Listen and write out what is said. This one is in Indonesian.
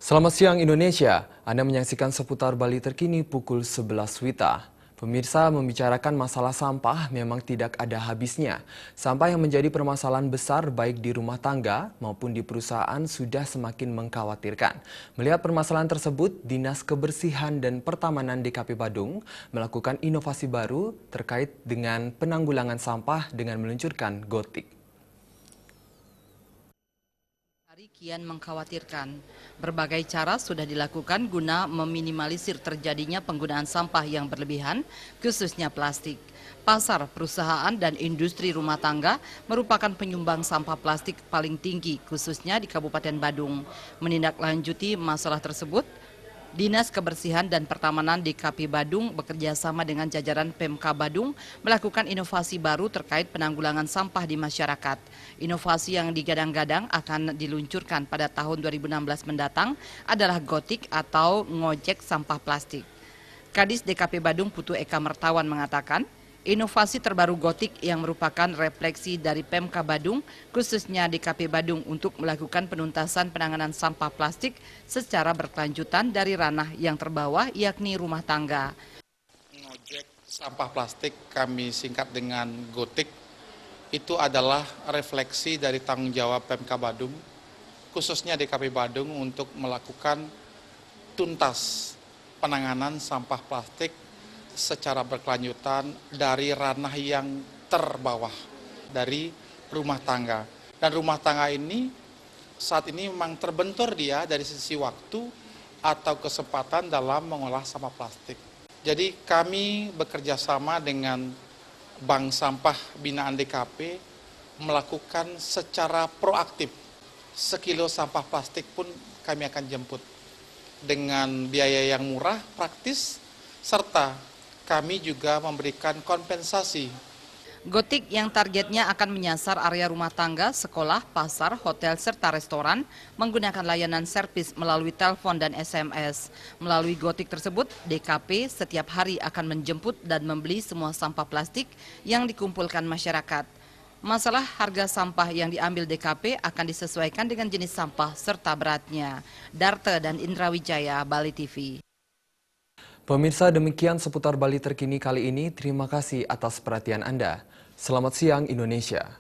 Selamat siang Indonesia, Anda menyaksikan seputar Bali terkini pukul 11 WITA. Pemirsa, membicarakan masalah sampah memang tidak ada habisnya. Sampah yang menjadi permasalahan besar baik di rumah tangga maupun di perusahaan sudah semakin mengkhawatirkan. Melihat permasalahan tersebut, Dinas Kebersihan dan Pertamanan DKP Badung melakukan inovasi baru terkait dengan penanggulangan sampah dengan meluncurkan Gotik. Kian mengkhawatirkan. Berbagai cara sudah dilakukan guna meminimalisir terjadinya penggunaan sampah yang berlebihan, khususnya plastik. Pasar, perusahaan, dan industri rumah tangga merupakan penyumbang sampah plastik paling tinggi, khususnya di Kabupaten Badung. Menindaklanjuti masalah tersebut, Dinas Kebersihan dan Pertamanan DKP Badung bekerja sama dengan jajaran Pemka Badung melakukan inovasi baru terkait penanggulangan sampah di masyarakat. Inovasi yang digadang-gadang akan diluncurkan pada tahun 2016 mendatang adalah Gotik atau ngojek sampah plastik. Kadis DKP Badung Putu Eka Mertawan mengatakan, inovasi terbaru Gotik yang merupakan refleksi dari Pemka Badung, khususnya DKP Badung untuk melakukan penuntasan penanganan sampah plastik secara berkelanjutan dari ranah yang terbawah, yakni rumah tangga. Ngojek sampah plastik, kami singkat dengan Gotik, itu adalah refleksi dari tanggung jawab Pemka Badung, khususnya DKP Badung untuk melakukan tuntas penanganan sampah plastik secara berkelanjutan dari ranah yang terbawah, dari rumah tangga. Dan rumah tangga ini saat ini memang terbentur dia dari sisi waktu atau kesempatan dalam mengolah sampah plastik. Jadi kami bekerja sama dengan Bank Sampah Binaan DKP melakukan secara proaktif. Sekilo sampah plastik pun kami akan jemput dengan biaya yang murah, praktis, serta kami juga memberikan kompensasi. Gotik yang targetnya akan menyasar area rumah tangga, sekolah, pasar, hotel, serta restoran menggunakan layanan servis melalui telepon dan SMS. Melalui Gotik tersebut, DKP setiap hari akan menjemput dan membeli semua sampah plastik yang dikumpulkan masyarakat. Masalah harga sampah yang diambil DKP akan disesuaikan dengan jenis sampah serta beratnya. Darte dan Indra Wijaya, Bali TV. Pemirsa, demikian seputar Bali terkini kali ini. Terima kasih atas perhatian Anda. Selamat siang Indonesia.